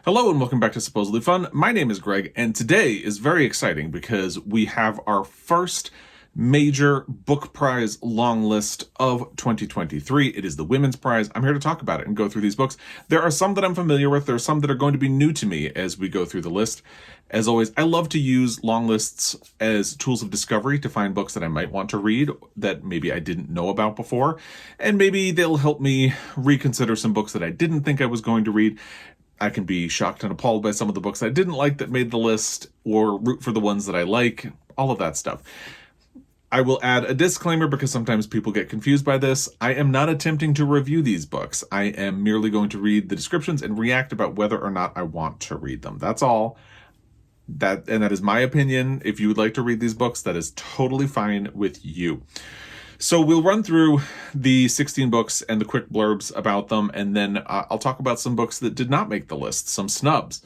Hello and welcome back to Supposedly Fun. My name is Greg, and today is very exciting because we have our first major book prize long list of 2023. It is the Women's Prize. I'm here to talk about it and go through these books. There are some that I'm familiar with. There are some that are going to be new to me as we go through the list. As always, I love to use long lists as tools of discovery to find books that I might want to read that maybe I didn't know about before. And maybe they'll help me reconsider some books that I didn't think I was going to read. I can be shocked and appalled by some of the books I didn't like that made the list, or root for the ones that I like, all of that stuff. I will add a disclaimer because sometimes people get confused by this. I am not attempting to review these books. I am merely going to read the descriptions and react about whether or not I want to read them. That's all. That is my opinion. If you would like to read these books, that is totally fine with you. So we'll run through the 16 books and the quick blurbs about them, and then I'll talk about some books that did not make the list, some snubs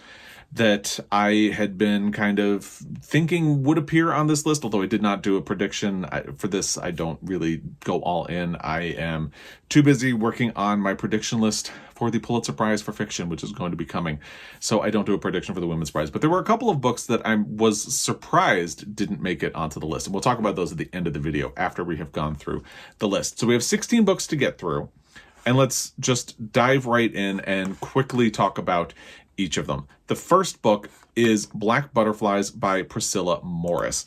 that I had been kind of thinking would appear on this list, although I did not do a prediction. For this, I don't really go all in. I am too busy working on my prediction list for the Pulitzer Prize for Fiction, which is going to be coming. So I don't do a prediction for the Women's Prize. But there were a couple of books that I was surprised didn't make it onto the list. And we'll talk about those at the end of the video after we have gone through the list. So we have 16 books to get through. And let's just dive right in and quickly talk about each of them. The first book is Black Butterflies by Priscilla Morris.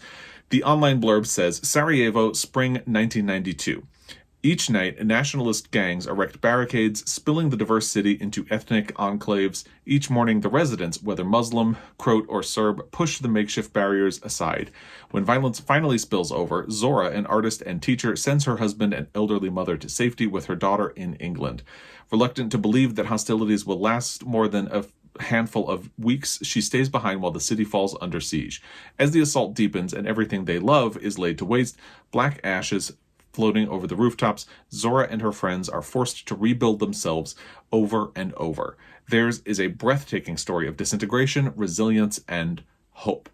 The online blurb says, Sarajevo, spring 1992. Each night, nationalist gangs erect barricades, spilling the diverse city into ethnic enclaves. Each morning, the residents, whether Muslim, Croat, or Serb, push the makeshift barriers aside. When violence finally spills over, Zora, an artist and teacher, sends her husband and elderly mother to safety with her daughter in England. Reluctant to believe that hostilities will last more than a handful of weeks, she stays behind while the city falls under siege. As the assault deepens and everything they love is laid to waste, black ashes floating over the rooftops, Zora and her friends are forced to rebuild themselves over and over. Theirs is a breathtaking story of disintegration, resilience, and hope.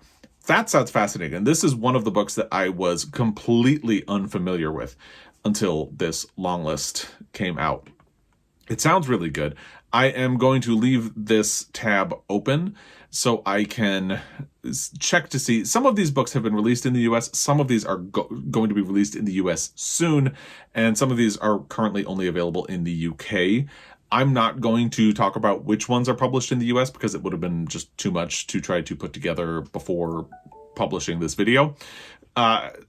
That sounds fascinating. And this is one of the books that I was completely unfamiliar with until this long list came out. It sounds really good. I am going to leave this tab open so I can check to see. Some of these books have been released in the US. Some of these are going to be released in the US soon. And some of these are currently only available in the UK. I'm not going to talk about which ones are published in the US because it would have been just too much to try to put together before publishing this video.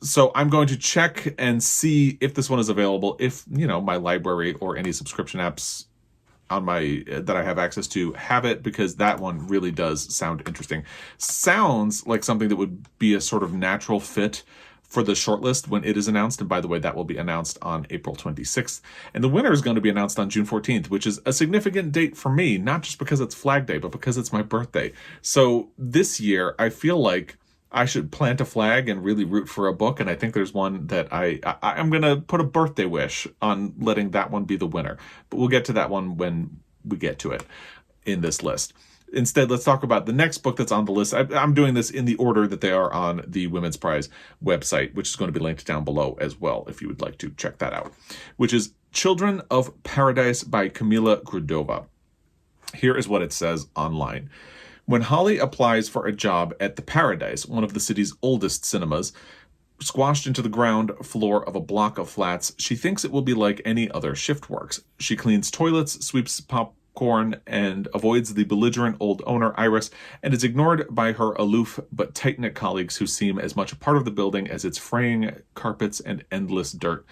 So I'm going to check and see if this one is available, if, my library or any subscription apps on that I have access to have it, because that one really does sound interesting. Sounds like something that would be a sort of natural fit for the shortlist when it is announced. And by the way, that will be announced on April 26th. And the winner is going to be announced on June 14th, which is a significant date for me, not just because it's Flag Day, but because it's my birthday. So this year, I feel like I should plant a flag and really root for a book. And I think there's one that I'm going to put a birthday wish on letting that one be the winner. But we'll get to that one when we get to it in this list. Instead, let's talk about the next book that's on the list. I'm doing this in the order that they are on the Women's Prize website, which is going to be linked down below as well, if you would like to check that out, which is Children of Paradise by Camilla Grudova. Here is what it says online. When Holly applies for a job at the Paradise, one of the city's oldest cinemas, squashed into the ground floor of a block of flats, she thinks it will be like any other shift works. She cleans toilets, sweeps popcorn, and avoids the belligerent old owner, Iris, and is ignored by her aloof but tight-knit colleagues who seem as much a part of the building as its fraying carpets and endless dirt.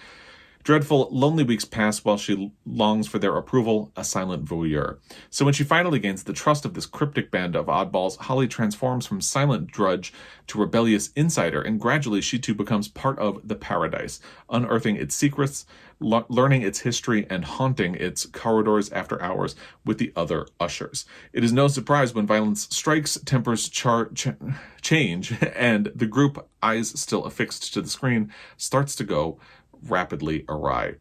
Dreadful, lonely weeks pass while she longs for their approval, a silent voyeur. So when she finally gains the trust of this cryptic band of oddballs, Holly transforms from silent drudge to rebellious insider, and gradually she too becomes part of the Paradise, unearthing its secrets, learning its history, and haunting its corridors after hours with the other ushers. It is no surprise when violence strikes, tempers change, and the group, eyes still affixed to the screen, starts to go rapidly awry.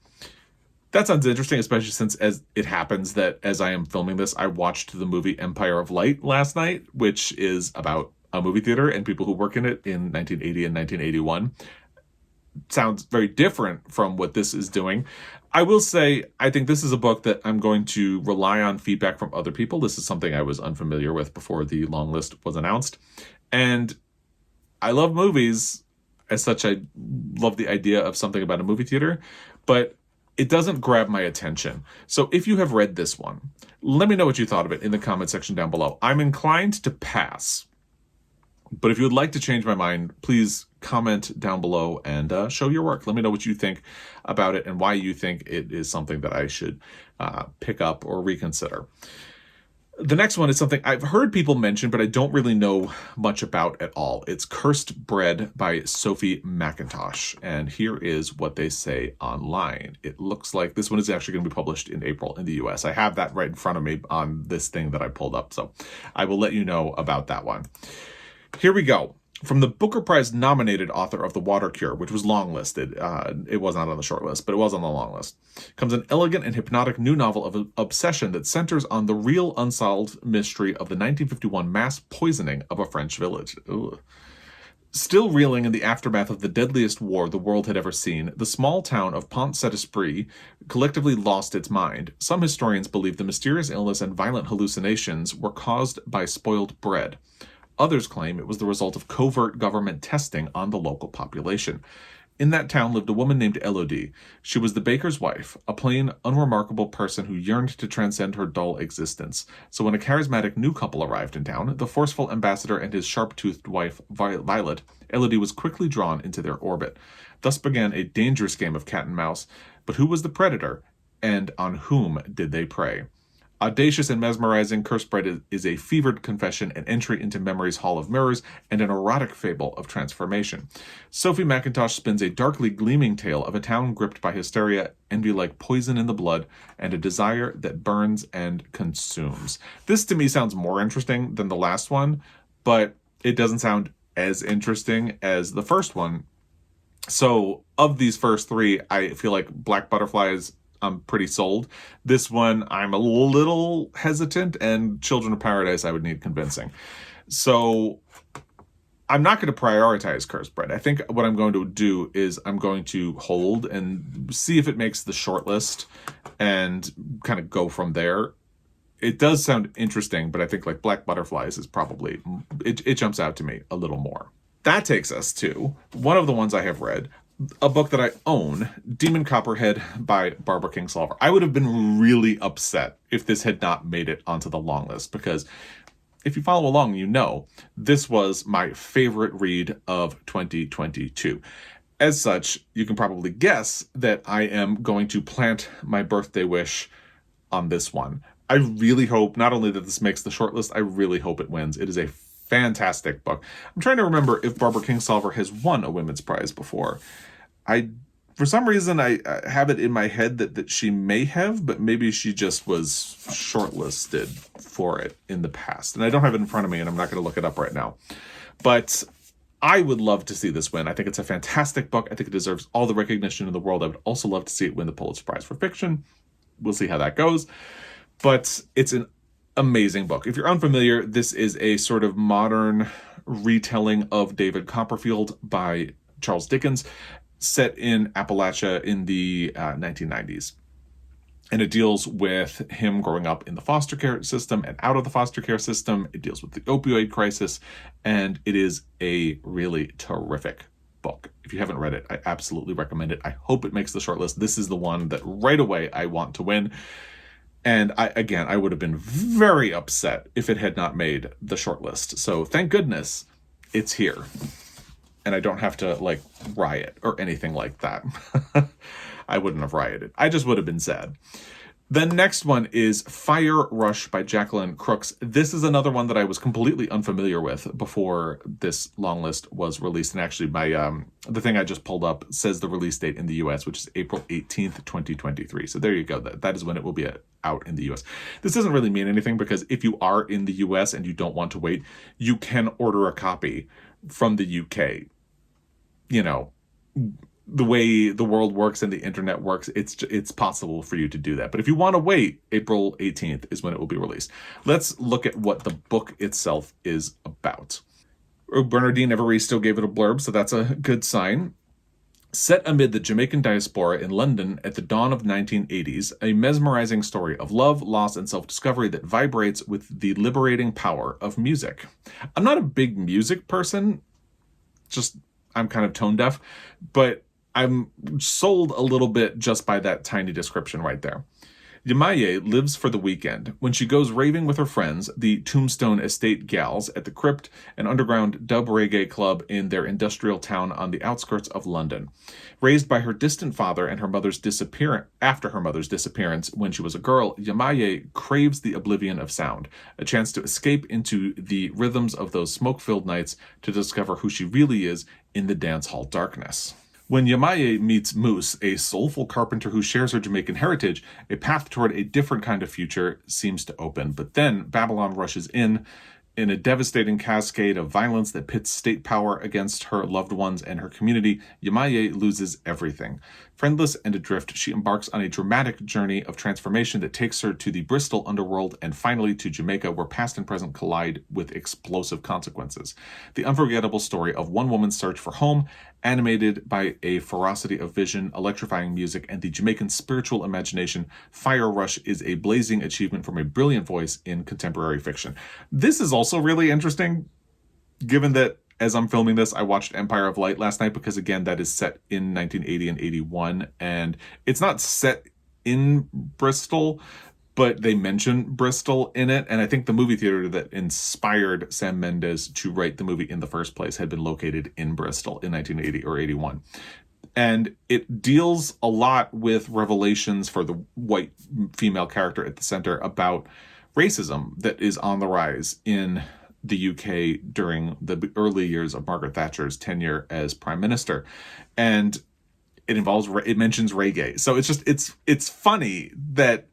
That sounds interesting, especially since as it happens that as I am filming this, I watched the movie Empire of Light last night, which is about a movie theater and people who work in it in 1980 and 1981. sounds very different from what this is doing. I will say, I think this is a book that I'm going to rely on feedback from other people. This is something I was unfamiliar with before the long list was announced. And I love movies. As such, I love the idea of something about a movie theater, but it doesn't grab my attention. So if you have read this one, let me know what you thought of it in the comment section down below. I'm inclined to pass, but if you would like to change my mind, please comment down below and show your work. Let me know what you think about it and why you think it is something that I should pick up or reconsider. The next one is something I've heard people mention, but I don't really know much about at all. It's Cursed Bread by Sophie Mackintosh. And here is what they say online. It looks like this one is actually going to be published in April in the US. I have that right in front of me on this thing that I pulled up. So I will let you know about that one. Here we go. From the Booker Prize nominated author of The Water Cure, which was longlisted. It was not on the short list, but it was on the long list, comes an elegant and hypnotic new novel of obsession that centers on the real unsolved mystery of the 1951 mass poisoning of a French village. Ugh. Still reeling in the aftermath of the deadliest war the world had ever seen, the small town of Pont-Saint-Esprit collectively lost its mind. Some historians believe the mysterious illness and violent hallucinations were caused by spoiled bread. Others claim it was the result of covert government testing on the local population. In that town lived a woman named Elodie. She was the baker's wife, a plain, unremarkable person who yearned to transcend her dull existence. So when a charismatic new couple arrived in town, the forceful ambassador and his sharp-toothed wife, Violet, Elodie was quickly drawn into their orbit. Thus began a dangerous game of cat and mouse. But who was the predator, and on whom did they prey? Audacious and mesmerizing, Cursed Bread is a fevered confession, an entry into memory's hall of mirrors, and an erotic fable of transformation. Sophie Mackintosh spins a darkly gleaming tale of a town gripped by hysteria, envy like poison in the blood, and a desire that burns and consumes. This, to me, sounds more interesting than the last one, but it doesn't sound as interesting as the first one. So, of these first three, I feel like Black Butterflies, I'm pretty sold. This one, I'm a little hesitant, and Children of Paradise, I would need convincing. So I'm not going to prioritize Cursed Bread. I think what I'm going to do is I'm going to hold and see if it makes the shortlist and kind of go from there. It does sound interesting, but I think like Black Butterflies is probably, it jumps out to me a little more. That takes us to one of the ones I have read, a book that I own, Demon Copperhead by Barbara Kingsolver. I would have been really upset if this had not made it onto the long list, because if you follow along, you know this was my favorite read of 2022. As such, you can probably guess that I am going to plant my birthday wish on this one. I really hope not only that this makes the shortlist, I really hope it wins. It is a fantastic book. I'm trying to remember if Barbara Kingsolver has won a women's prize before. For some reason, I have it in my head that she may have, but maybe she just was shortlisted for it in the past. And I don't have it in front of me, and I'm not going to look it up right now. But I would love to see this win. I think it's a fantastic book. I think it deserves all the recognition in the world. I would also love to see it win the Pulitzer Prize for fiction. We'll see how that goes. But it's an amazing book. If you're unfamiliar, this is a sort of modern retelling of David Copperfield by Charles Dickens, set in Appalachia in the 1990s. And it deals with him growing up in the foster care system and out of the foster care system. It deals with the opioid crisis, and it is a really terrific book. If you haven't read it, I absolutely recommend it. I hope it makes the shortlist. This is the one that right away I want to win. And I would have been very upset if it had not made the shortlist. So thank goodness it's here. And I don't have to like riot or anything like that. I wouldn't have rioted. I just would have been sad. The next one is Fire Rush by Jacqueline Crooks. This is another one that I was completely unfamiliar with before this long list was released. And actually, the thing I just pulled up says the release date in the US, which is April 18th, 2023. So there you go. That is when it will be out in the US. This doesn't really mean anything, because if you are in the US and you don't want to wait, you can order a copy from the UK. You know, the way the world works and the internet works, it's possible for you to do that. But if you want to wait, April 18th is when it will be released. Let's look at what the book itself is about. Bernardine Every still gave it a blurb, so that's a good sign. Set amid the Jamaican diaspora in London at the dawn of the 1980s, a mesmerizing story of love, loss, and self-discovery that vibrates with the liberating power of music. I'm not a big music person, just I'm kind of tone deaf, but I'm sold a little bit just by that tiny description right there. Yamaye lives for the weekend. When she goes raving with her friends, the Tombstone Estate Gals, at the Crypt, an underground dub reggae club in their industrial town on the outskirts of London. Raised by her distant father and after her mother's disappearance when she was a girl, Yamaye craves the oblivion of sound, a chance to escape into the rhythms of those smoke-filled nights to discover who she really is in the dance hall darkness. When Yamaye meets Moose, a soulful carpenter who shares her Jamaican heritage, a path toward a different kind of future seems to open. But then Babylon rushes in a devastating cascade of violence that pits state power against her loved ones and her community. Yamaye loses everything. Friendless and adrift, she embarks on a dramatic journey of transformation that takes her to the Bristol underworld and finally to Jamaica, where past and present collide with explosive consequences. The unforgettable story of one woman's search for home, animated by a ferocity of vision, electrifying music, and the Jamaican spiritual imagination, Fire Rush is a blazing achievement from a brilliant voice in contemporary fiction. This is also really interesting, given that as I'm filming this, I watched Empire of Light last night because, again, that is set in 1980 and 81, and it's not set in Bristol, but they mention Bristol in it, and I think the movie theater that inspired Sam Mendes to write the movie in the first place had been located in Bristol in 1980 or 81. And it deals a lot with revelations for the white female character at the center about racism that is on the rise in the UK during the early years of Margaret Thatcher's tenure as Prime Minister. And it mentions reggae. So it's funny that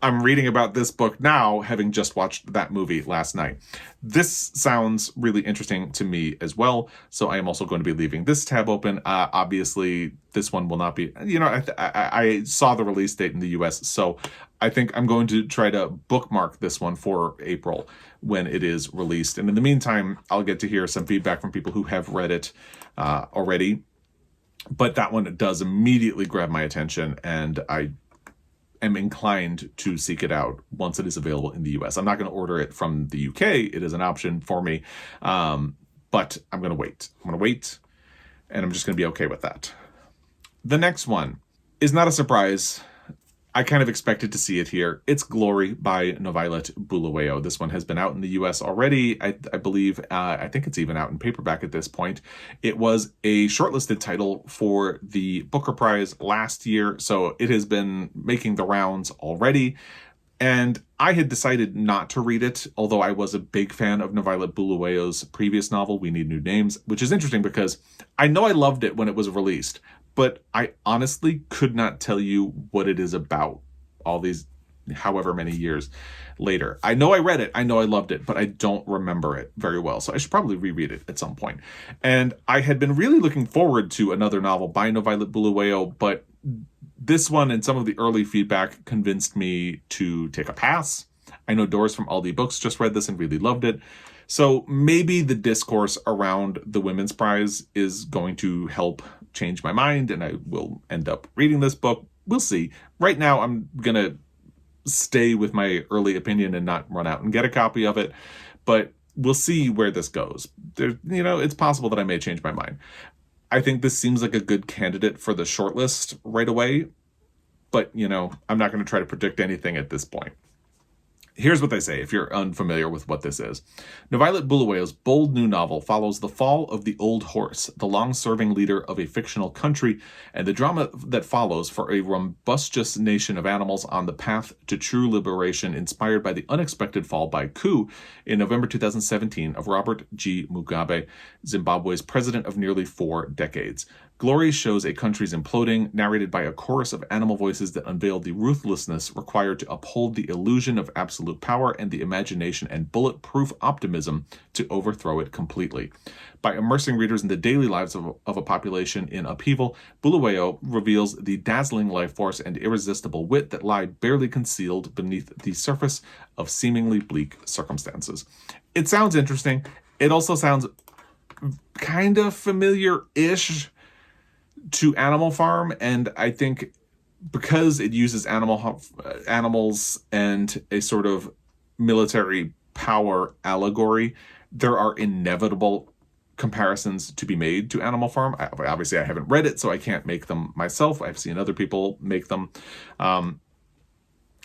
I'm reading about this book now, having just watched that movie last night. This sounds really interesting to me as well, so I am also going to be leaving this tab open. Obviously, this one will not be... I saw the release date in the US, so I think I'm going to try to bookmark this one for April when it is released. And in the meantime, I'll get to hear some feedback from people who have read it already. But that one does immediately grab my attention, and I am inclined to seek it out once it is available in the US. I'm not going to order it from the UK. It is an option for me. But I'm going to wait. And I'm just going to be okay with that. The next one is not a surprise. I kind of expected to see it here. It's Glory by NoViolet Bulawayo. This one has been out in the US already. I believe, I think it's even out in paperback at this point. It was a shortlisted title for the Booker Prize last year, so it has been making the rounds already. And I had decided not to read it, although I was a big fan of NoViolet Bulawayo's previous novel, We Need New Names, which is interesting because I know I loved it when it was released, but I honestly could not tell you what it is about all these however many years later. I know I read it, I know I loved it, but I don't remember it very well, so I should probably reread it at some point. And I had been really looking forward to another novel by NoViolet Bulawayo, but this one and some of the early feedback convinced me to take a pass. I know Doris from Aldi Books just read this and really loved it. So maybe the discourse around the Women's Prize is going to help change my mind and I will end up reading this book. We'll see. Right now, I'm going to stay with my early opinion and not run out and get a copy of it. But we'll see where this goes. It's possible that I may change my mind. I think this seems like a good candidate for the shortlist right away. But, I'm not going to try to predict anything at this point. Here's what they say, if you're unfamiliar with what this is. NoViolet Bulawayo's bold new novel follows the fall of the Old Horse, the long-serving leader of a fictional country, and the drama that follows for a rumbustious nation of animals on the path to true liberation, inspired by the unexpected fall by coup in November 2017 of Robert G. Mugabe, Zimbabwe's president of nearly 4 decades. Glory shows a country's imploding, narrated by a chorus of animal voices that unveil the ruthlessness required to uphold the illusion of absolute power and the imagination and bulletproof optimism to overthrow it completely. By immersing readers in the daily lives of a population in upheaval, Bulawayo reveals the dazzling life force and irresistible wit that lie barely concealed beneath the surface of seemingly bleak circumstances. It sounds interesting. It also sounds kind of familiar-ish to Animal Farm, and I think because it uses animals and a sort of military power allegory, there are inevitable comparisons to be made to Animal Farm. Obviously, I haven't read it, so I can't make them myself. I've seen other people make them.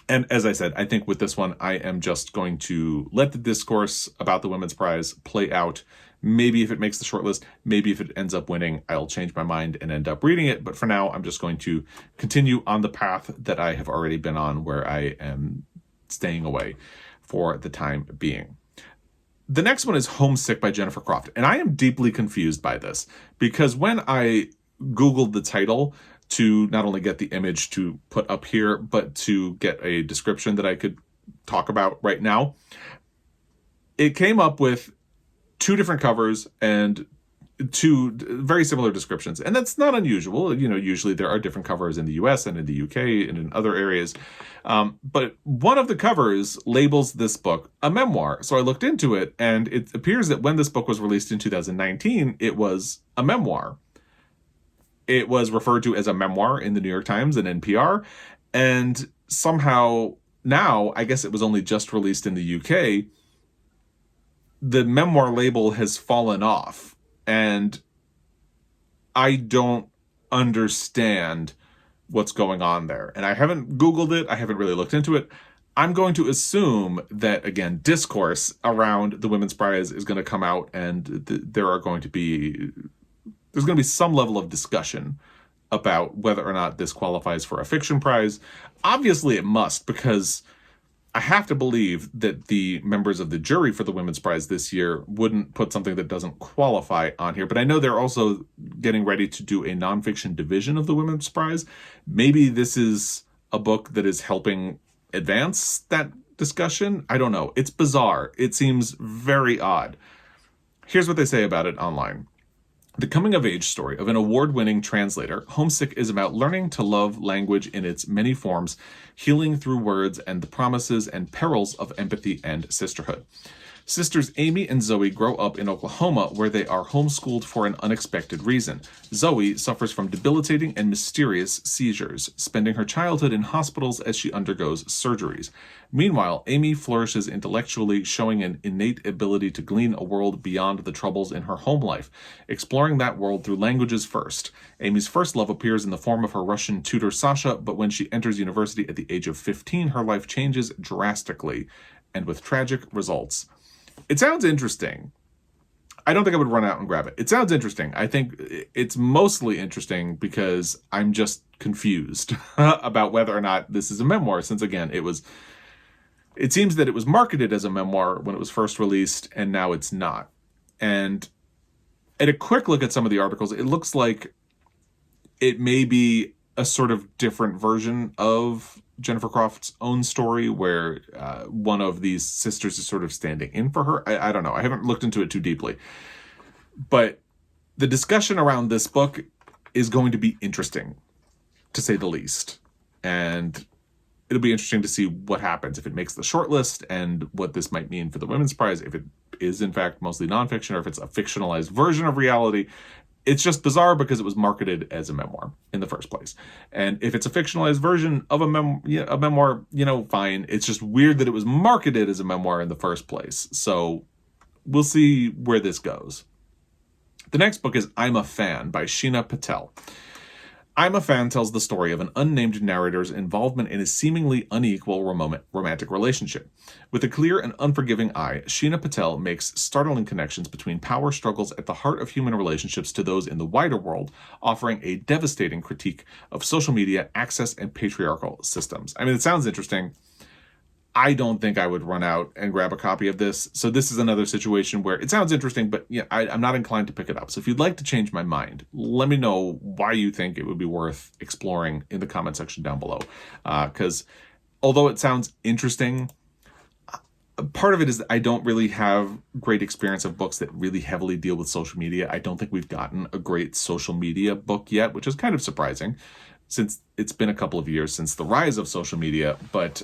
And as I said, I think with this one, I am just going to let the discourse about the Women's Prize play out. Maybe if it makes the shortlist, maybe if it ends up winning, I'll change my mind and end up reading it. But for now, I'm just going to continue on the path that I have already been on, where I am staying away for the time being. The next one is Homesick by Jennifer Croft. And I am deeply confused by this, because when I Googled the title to not only get the image to put up here, but to get a description that I could talk about right now, it came up with 2 different covers and 2 very similar descriptions. And that's not unusual. You know, usually there are different covers in the US and in the UK and in other areas. But one of the covers labels this book a memoir. So I looked into it, and it appears that when this book was released in 2019, it was a memoir. It was referred to as a memoir in the New York Times and NPR. And somehow now, I guess it was only just released in the UK, the memoir label has fallen off. And I don't understand what's going on there. And I haven't Googled it. I haven't really looked into it. I'm going to assume that, again, discourse around the Women's Prize is going to come out, and there's going to be some level of discussion about whether or not this qualifies for a fiction prize. Obviously, it must, because I have to believe that the members of the jury for the Women's Prize this year wouldn't put something that doesn't qualify on here. But I know they're also getting ready to do a nonfiction division of the Women's Prize. Maybe this is a book that is helping advance that discussion. I don't know. It's bizarre. It seems very odd. Here's what they say about it online. The coming-of-age story of an award-winning translator, Homesick is about learning to love language in its many forms, healing through words, and the promises and perils of empathy and sisterhood. Sisters Amy and Zoe grow up in Oklahoma, where they are homeschooled for an unexpected reason. Zoe suffers from debilitating and mysterious seizures, spending her childhood in hospitals as she undergoes surgeries. Meanwhile, Amy flourishes intellectually, showing an innate ability to glean a world beyond the troubles in her home life, exploring that world through languages first. Amy's first love appears in the form of her Russian tutor Sasha, but when she enters university at the age of 15, her life changes drastically, and with tragic results. It sounds interesting. I don't think I would run out and grab it. It sounds interesting. I think it's mostly interesting because I'm just confused about whether or not this is a memoir, since, again, it seems that it was marketed as a memoir when it was first released, and now it's not. And at a quick look at some of the articles, it looks like it may be a sort of different version of Jennifer Croft's own story, where one of these sisters is sort of standing in for her. I don't know. I haven't looked into it too deeply. But the discussion around this book is going to be interesting, to say the least. And it'll be interesting to see what happens, if it makes the shortlist, and what this might mean for the Women's Prize, if it is, in fact, mostly nonfiction, or if it's a fictionalized version of reality. It's just bizarre because it was marketed as a memoir in the first place. And if it's a fictionalized version of a memoir, fine. It's just weird that it was marketed as a memoir in the first place. So we'll see where this goes. The next book is I'm a Fan by Sheena Patel. I'm a Fan tells the story of an unnamed narrator's involvement in a seemingly unequal romantic relationship. With a clear and unforgiving eye, Sheena Patel makes startling connections between power struggles at the heart of human relationships to those in the wider world, offering a devastating critique of social media, access, and patriarchal systems. I mean, it sounds interesting. I don't think I would run out and grab a copy of this. So this is another situation where it sounds interesting, but I'm not inclined to pick it up. So if you'd like to change my mind, let me know why you think it would be worth exploring in the comment section down below. Because although it sounds interesting, part of it is that I don't really have great experience of books that really heavily deal with social media. I don't think we've gotten a great social media book yet, which is kind of surprising, since it's been a couple of years since the rise of social media. But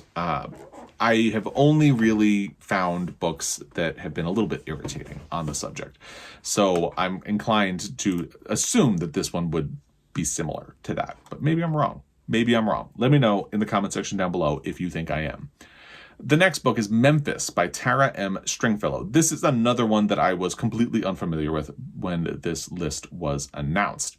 I have only really found books that have been a little bit irritating on the subject. So I'm inclined to assume that this one would be similar to that. But maybe I'm wrong. Maybe I'm wrong. Let me know in the comment section down below if you think I am. The next book is Memphis by Tara M. Stringfellow. This is another one that I was completely unfamiliar with when this list was announced.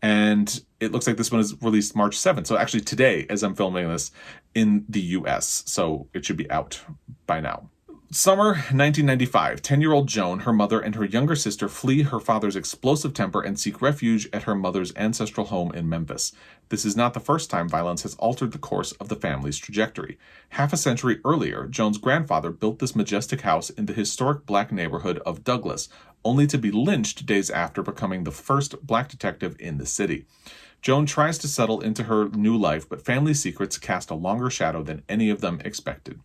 And it looks like this one is released March 7th. So actually today, as I'm filming this, in the US. So it should be out by now. Summer 1995, 10-year-old Joan, her mother, and her younger sister flee her father's explosive temper and seek refuge at her mother's ancestral home in Memphis. This is not the first time violence has altered the course of the family's trajectory. Half a century earlier, Joan's grandfather built this majestic house in the historic black neighborhood of Douglas, only to be lynched days after becoming the first black detective in the city. Joan tries to settle into her new life, but family secrets cast a longer shadow than any of them expected.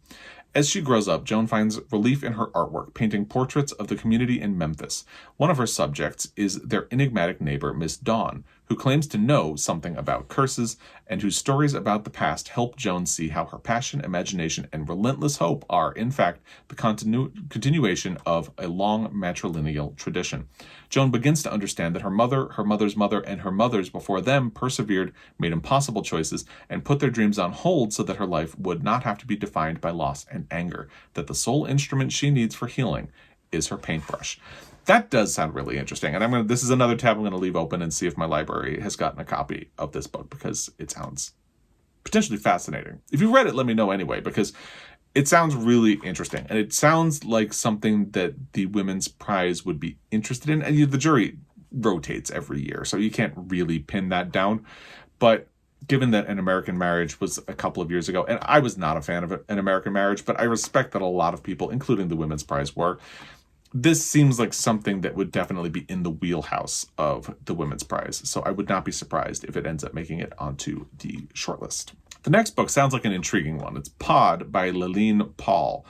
As she grows up, Joan finds relief in her artwork, painting portraits of the community in Memphis. One of her subjects is their enigmatic neighbor, Miss Dawn, who claims to know something about curses, and whose stories about the past help Joan see how her passion, imagination, and relentless hope are, in fact, the continuation of a long matrilineal tradition. Joan begins to understand that her mother, her mother's mother, and her mothers before them persevered, made impossible choices, and put their dreams on hold so that her life would not have to be defined by loss and anger, that the sole instrument she needs for healing is her paintbrush. That does sound really interesting, and this is another tab I'm going to leave open and see if my library has gotten a copy of this book, because it sounds potentially fascinating. If you read it, let me know anyway, because it sounds really interesting, and it sounds like something that the Women's Prize would be interested in. And the jury rotates every year, so you can't really pin that down. But given that An American Marriage was a couple of years ago, and I was not a fan of An American Marriage, but I respect that a lot of people, including the Women's Prize, were. This seems like something that would definitely be in the wheelhouse of the Women's Prize, so I would not be surprised if it ends up making it onto the shortlist. The next book sounds like an intriguing one. It's Pod by Laline Paull.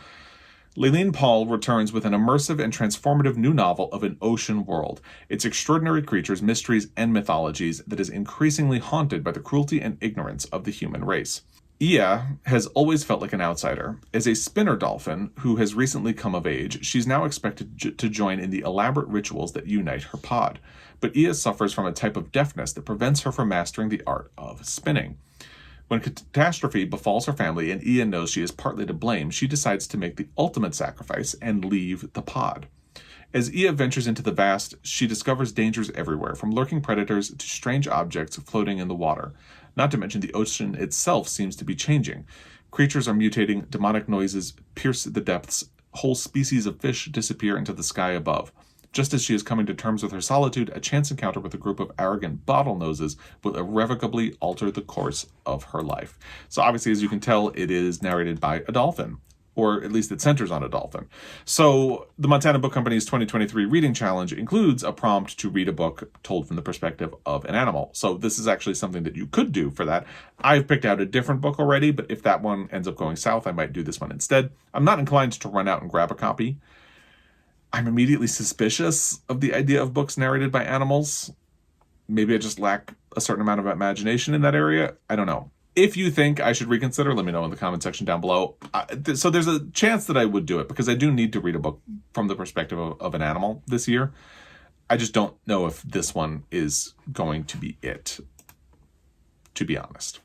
Laline Paull returns with an immersive and transformative new novel of an ocean world, its extraordinary creatures, mysteries, and mythologies that is increasingly haunted by the cruelty and ignorance of the human race. Ia has always felt like an outsider. As a spinner dolphin who has recently come of age, she's now expected to join in the elaborate rituals that unite her pod. But Ia suffers from a type of deafness that prevents her from mastering the art of spinning. When catastrophe befalls her family and Ia knows she is partly to blame, she decides to make the ultimate sacrifice and leave the pod. As Ia ventures into the vast, she discovers dangers everywhere, from lurking predators to strange objects floating in the water. Not to mention the ocean itself seems to be changing. Creatures are mutating, demonic noises pierce the depths, whole species of fish disappear into the sky above. Just as she is coming to terms with her solitude, a chance encounter with a group of arrogant bottlenoses will irrevocably alter the course of her life. So obviously, as you can tell, it is narrated by a dolphin, or at least it centers on a dolphin. So the Montana Book Company's 2023 Reading Challenge includes a prompt to read a book told from the perspective of an animal. So this is actually something that you could do for that. I've picked out a different book already, but if that one ends up going south, I might do this one instead. I'm not inclined to run out and grab a copy. I'm immediately suspicious of the idea of books narrated by animals. Maybe I just lack a certain amount of imagination in that area. I don't know. If you think I should reconsider, let me know in the comment section down below. So there's a chance that I would do it, because I do need to read a book from the perspective of an animal this year. I just don't know if this one is going to be it, to be honest.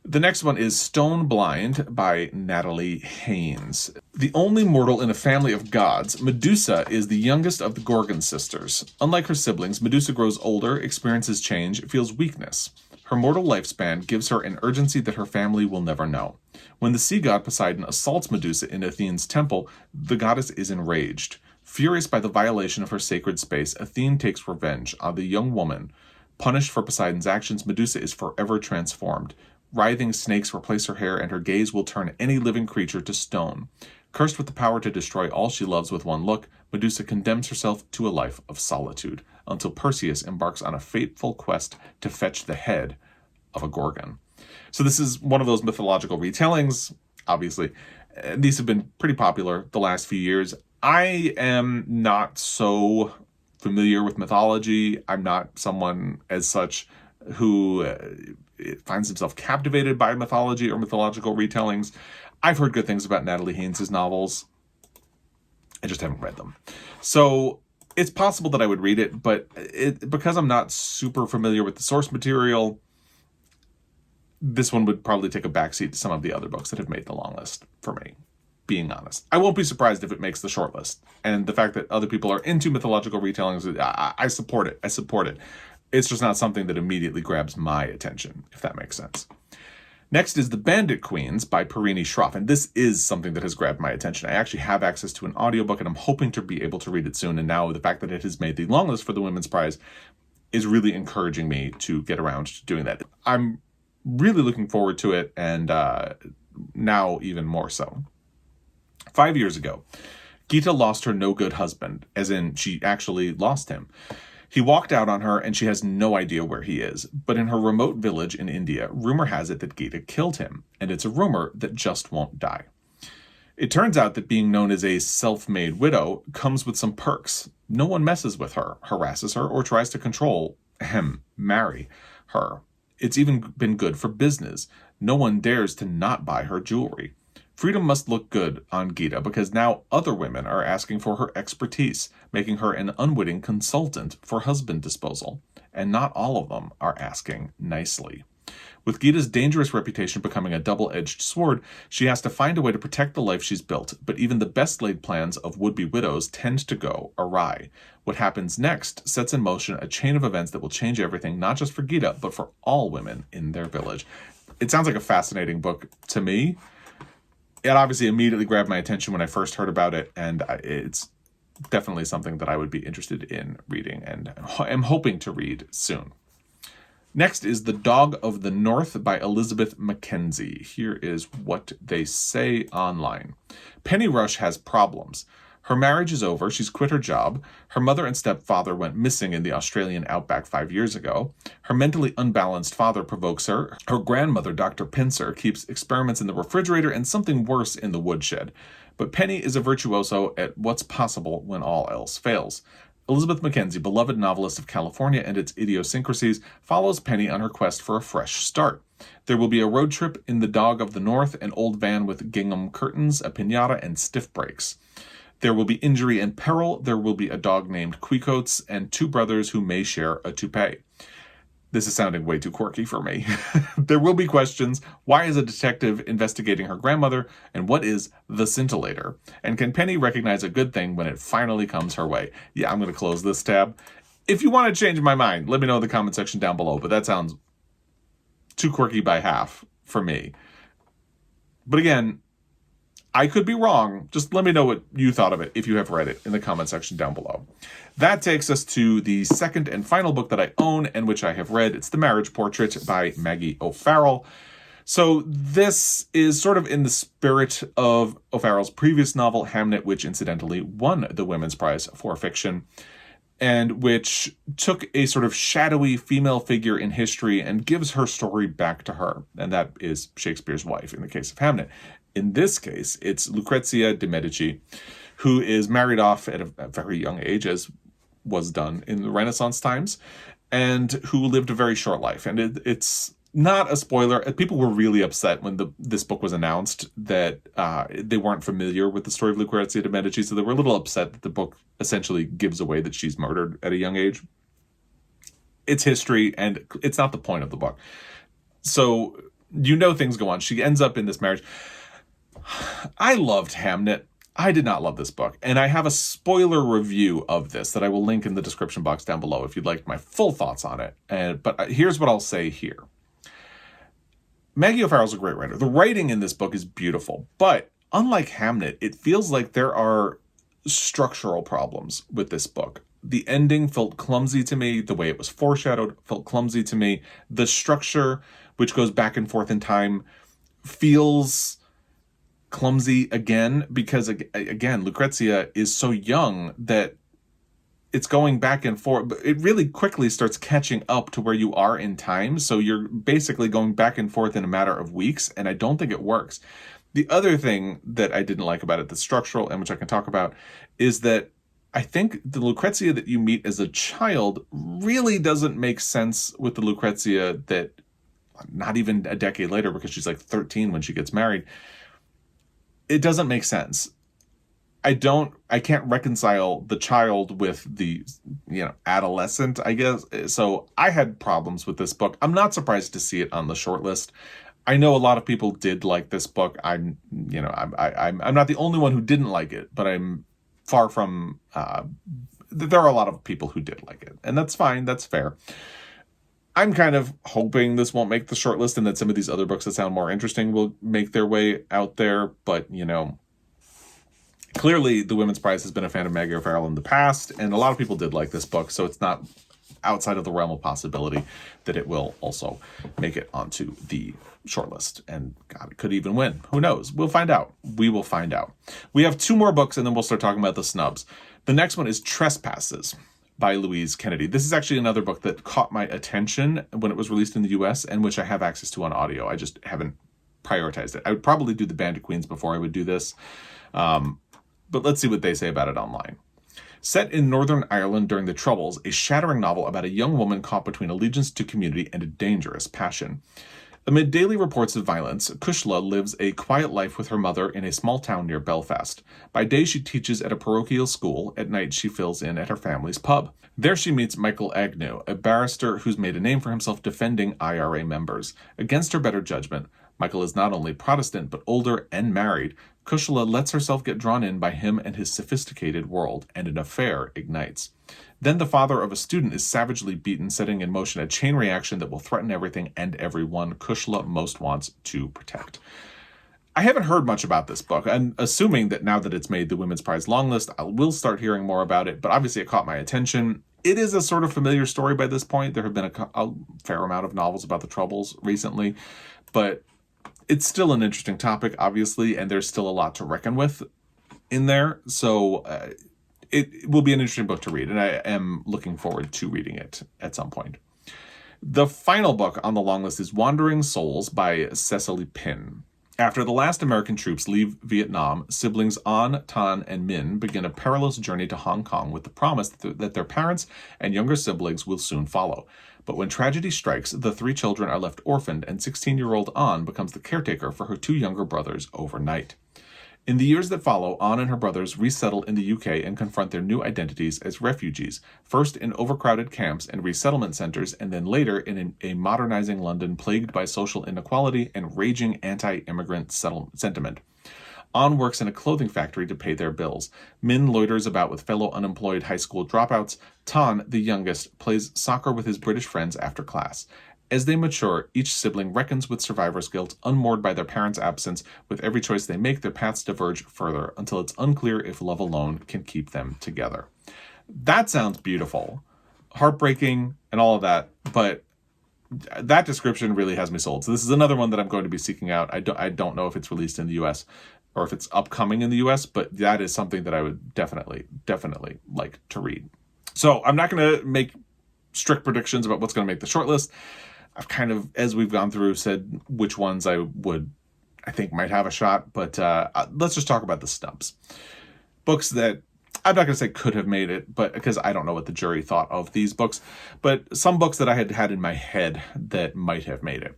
The next one is Stone Blind by Natalie Haynes. The only mortal in a family of gods, Medusa is the youngest of the Gorgon sisters. Unlike her siblings, Medusa grows older, experiences change, feels weakness. Her mortal lifespan gives her an urgency that her family will never know. When the sea god Poseidon assaults Medusa in Athene's temple, the goddess is enraged. Furious by the violation of her sacred space, Athene takes revenge on the young woman. Punished for Poseidon's actions, Medusa is forever transformed. Writhing snakes replace her hair, and her gaze will turn any living creature to stone. Cursed with the power to destroy all she loves with one look, Medusa condemns herself to a life of solitude, until Perseus embarks on a fateful quest to fetch the head of a Gorgon. So this is one of those mythological retellings, obviously. These have been pretty popular the last few years. I am not so familiar with mythology. I'm not someone as such who finds himself captivated by mythology or mythological retellings. I've heard good things about Natalie Haynes' novels. I just haven't read them. So It's possible that I would read it, but because I'm not super familiar with the source material, this one would probably take a backseat to some of the other books that have made the long list for me, being honest. I won't be surprised if it makes the short list. And the fact that other people are into mythological retellings, I support it. I support it. It's just not something that immediately grabs my attention, if that makes sense. Next is The Bandit Queens by Parini Shroff, and this is something that has grabbed my attention. I actually have access to an audiobook, and I'm hoping to be able to read it soon, and now the fact that it has made the long list for the Women's Prize is really encouraging me to get around to doing that. I'm really looking forward to it, and now even more so. 5 years ago, Geeta lost her no-good husband, as in she actually lost him. He walked out on her, and she has no idea where he is. But in her remote village in India, rumor has it that Geeta killed him, and it's a rumor that just won't die. It turns out that being known as a self-made widow comes with some perks. No one messes with her, harasses her, or tries to marry her. It's even been good for business. No one dares to not buy her jewelry. Freedom must look good on Geeta because now other women are asking for her expertise, making her an unwitting consultant for husband disposal. And not all of them are asking nicely. With Geeta's dangerous reputation becoming a double-edged sword, she has to find a way to protect the life she's built, but even the best-laid plans of would-be widows tend to go awry. What happens next sets in motion a chain of events that will change everything, not just for Geeta, but for all women in their village. It sounds like a fascinating book to me. It obviously immediately grabbed my attention when I first heard about it, and it's definitely something that I would be interested in reading and am hoping to read soon. Next is The Dog of the North by Elizabeth McKenzie. Here is what they say online. Penny Rush has problems. Her marriage is over. She's quit her job. Her mother and stepfather went missing in the Australian outback 5 years ago. Her mentally unbalanced father provokes her. Her grandmother, Dr. Pincer, keeps experiments in the refrigerator and something worse in the woodshed. But Penny is a virtuoso at what's possible when all else fails. Elizabeth McKenzie, beloved novelist of California and its idiosyncrasies, follows Penny on her quest for a fresh start. There will be a road trip in The Dog of the North, an old van with gingham curtains, a piñata, and stiff brakes. There will be injury and peril. There will be a dog named Queecoats and two brothers who may share a toupee. This is sounding way too quirky for me. There will be questions. Why is a detective investigating her grandmother? And what is the scintillator? And can Penny recognize a good thing when it finally comes her way? Yeah, I'm going to close this tab. If you want to change my mind, let me know in the comment section down below. But that sounds too quirky by half for me. But again, I could be wrong. Just let me know what you thought of it if you have read it in the comment section down below. That takes us to the second and final book that I own and which I have read. It's The Marriage Portrait by Maggie O'Farrell. So this is sort of in the spirit of O'Farrell's previous novel, Hamnet, which incidentally won the Women's Prize for Fiction, and which took a sort of shadowy female figure in history and gives her story back to her. And that is Shakespeare's wife in the case of Hamnet. In this case, it's Lucrezia de Medici, who is married off at a very young age, as was done in the Renaissance times, and who lived a very short life. And it's not a spoiler. People were really upset when this book was announced that they weren't familiar with the story of Lucrezia de Medici, so they were a little upset that the book essentially gives away that she's murdered at a young age. It's history, and it's not the point of the book. So things go on. She ends up in this marriage. I loved Hamnet. I did not love this book. And I have a spoiler review of this that I will link in the description box down below if you'd like my full thoughts on it. But here's what I'll say here. Maggie O'Farrell's a great writer. The writing in this book is beautiful. But unlike Hamnet, it feels like there are structural problems with this book. The ending felt clumsy to me. The way it was foreshadowed felt clumsy to me. The structure, which goes back and forth in time, feels clumsy again, because again, Lucrezia is so young that it's going back and forth, but it really quickly starts catching up to where you are in time. So you're basically going back and forth in a matter of weeks, and I don't think it works. The other thing that I didn't like about it, that's structural and which I can talk about, is that I think the Lucrezia that you meet as a child really doesn't make sense with the Lucrezia that not even a decade later, because she's like 13 when she gets married. It doesn't make sense. I can't reconcile the child with the, adolescent, I guess. So I had problems with this book. I'm not surprised to see it on the short list. I know a lot of people did like this book. I'm not the only one who didn't like it, but I'm far from, there are a lot of people who did like it, and that's fine. That's fair. I'm kind of hoping this won't make the short list and that some of these other books that sound more interesting will make their way out there. But, clearly the Women's Prize has been a fan of Maggie O'Farrell in the past, and a lot of people did like this book, so it's not outside of the realm of possibility that it will also make it onto the shortlist. And God, it could even win. Who knows? We'll find out. We will find out. We have 2 more books, and then we'll start talking about the snubs. The next one is Trespasses by Louise Kennedy. This is actually another book that caught my attention when it was released in the US, and which I have access to on audio. I just haven't prioritized it. I would probably do the Bandit Queens before I would do this. But let's see what they say about it online. Set in Northern Ireland during the Troubles, a shattering novel about a young woman caught between allegiance to community and a dangerous passion. Amid daily reports of violence, Cushla lives a quiet life with her mother in a small town near Belfast. By day, she teaches at a parochial school. At night, she fills in at her family's pub. There she meets Michael Agnew, a barrister who's made a name for himself defending IRA members. Against her better judgment, Michael is not only Protestant, but older and married. Cushla lets herself get drawn in by him and his sophisticated world, and an affair ignites. Then the father of a student is savagely beaten, setting in motion a chain reaction that will threaten everything and everyone Cushla most wants to protect. I haven't heard much about this book. I'm assuming that now that it's made the Women's Prize longlist, I will start hearing more about it, but obviously it caught my attention. It is a sort of familiar story by this point. There have been a fair amount of novels about the Troubles recently, but it's still an interesting topic, obviously, and there's still a lot to reckon with in there. So it will be an interesting book to read, and I am looking forward to reading it at some point. The final book on the long list is Wandering Souls by Cecile Pin. After the last American troops leave Vietnam, siblings An, Tan, and Min begin a perilous journey to Hong Kong with the promise that their parents and younger siblings will soon follow. But when tragedy strikes, the 3 children are left orphaned, and 16-year-old An becomes the caretaker for her 2 younger brothers overnight. In the years that follow, An and her brothers resettle in the UK and confront their new identities as refugees, first in overcrowded camps and resettlement centers, and then later in a modernizing London plagued by social inequality and raging anti-immigrant sentiment. An works in a clothing factory to pay their bills. Min loiters about with fellow unemployed high school dropouts. Tan, the youngest, plays soccer with his British friends after class. As they mature, each sibling reckons with survivor's guilt, unmoored by their parents' absence. With every choice they make, their paths diverge further, until it's unclear if love alone can keep them together. That sounds beautiful. Heartbreaking and all of that, but that description really has me sold. So this is another one that I'm going to be seeking out. I don't know if it's released in the US or if it's upcoming in the US, but that is something that I would definitely like to read. So I'm not going to make strict predictions about what's going to make the shortlist. I've kind of, as we've gone through, said which ones I think might have a shot, but let's just talk about the snubs. Books that I'm not going to say could have made it, but because I don't know what the jury thought of these books, but some books that I had in my head that might have made it.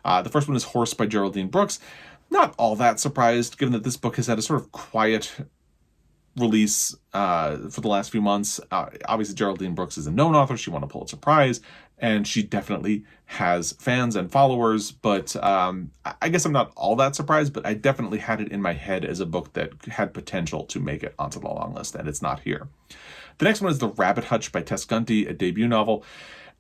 The first one is Horse by Geraldine Brooks. Not all that surprised, given that this book has had a sort of quiet release for the last few months. Obviously, Geraldine Brooks is a known author. She won a Pulitzer Prize, and she definitely has fans and followers, but I guess I'm not all that surprised, but I definitely had it in my head as a book that had potential to make it onto the long list, and it's not here. The next one is The Rabbit Hutch by Tess Gunty, a debut novel,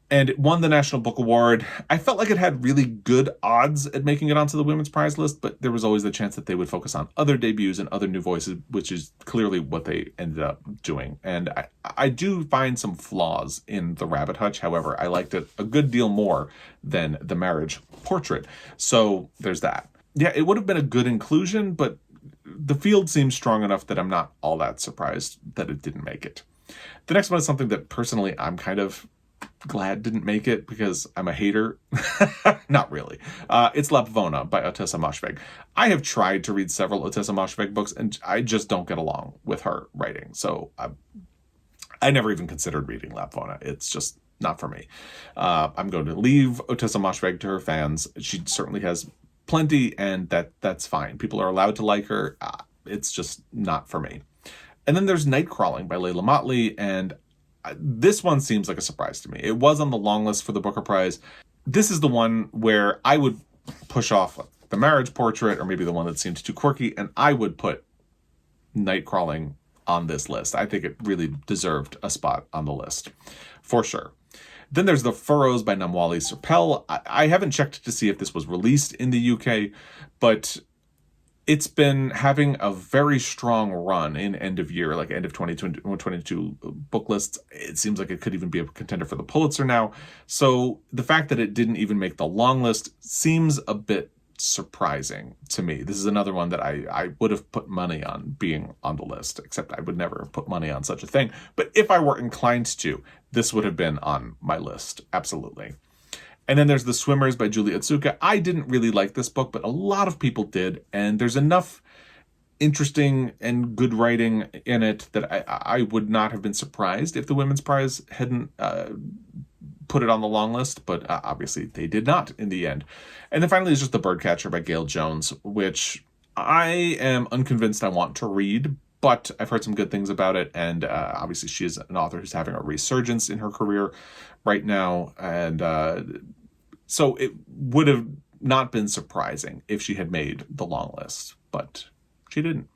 and it won the National Book Award. I felt like it had really good odds at making it onto the Women's Prize list, but there was always the chance that they would focus on other debuts and other new voices, which is clearly what they ended up doing. And I do find some flaws in The Rabbit Hutch. However, I liked it a good deal more than The Marriage Portrait. So there's that. Yeah, it would have been a good inclusion, but the field seems strong enough that I'm not all that surprised that it didn't make it. The next one is something that personally I'm kind of glad didn't make it because I'm a hater. Not really. It's Lapvona by Ottessa Moshfegh. I have tried to read several Ottessa Moshfegh books, and I just don't get along with her writing. So I never even considered reading Lapvona. It's just not for me. I'm going to leave Ottessa Moshfegh to her fans. She certainly has plenty, and that's fine. People are allowed to like her. It's just not for me. And then there's Night Crawling by Layla Motley, and this one seems like a surprise to me. It was on the long list for the Booker Prize. This is the one where I would push off The Marriage Portrait, or maybe the one that seemed too quirky, and I would put Night Crawling on this list. I think it really deserved a spot on the list, for sure. Then there's The Furrows by Namwali Serpell. I haven't checked to see if this was released in the UK, but it's been having a very strong run in end of year, like end of 2022 book lists. It seems like it could even be a contender for the Pulitzer now. So the fact that it didn't even make the long list seems a bit surprising to me. This is another one that I would have put money on being on the list, except I would never put money on such a thing. But if I were inclined to, this would have been on my list. Absolutely. And then there's The Swimmers by Julie Otsuka. I didn't really like this book, but a lot of people did. And there's enough interesting and good writing in it that I would not have been surprised if the Women's Prize hadn't put it on the long list. But obviously they did not in the end. And then finally is just The Birdcatcher by Gail Jones, which I am unconvinced I want to read, but I've heard some good things about it. And obviously she is an author who's having a resurgence in her career right now. And so it would have not been surprising if she had made the long list, but she didn't.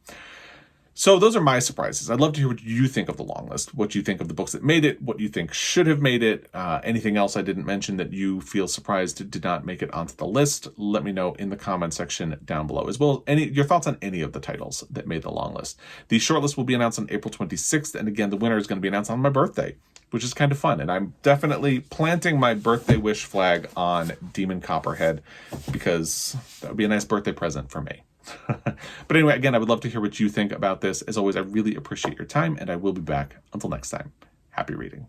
So those are my surprises. I'd love to hear what you think of the long list, what you think of the books that made it, what you think should have made it, anything else I didn't mention that you feel surprised did not make it onto the list. Let me know in the comment section down below, as well as your thoughts on any of the titles that made the long list. The shortlist will be announced on April 26th, and again, the winner is going to be announced on my birthday, which is kind of fun. And I'm definitely planting my birthday wish flag on Demon Copperhead, because that would be a nice birthday present for me. But anyway, again, I would love to hear what you think about this. As always, I really appreciate your time, and I will be back. Until next time, happy reading.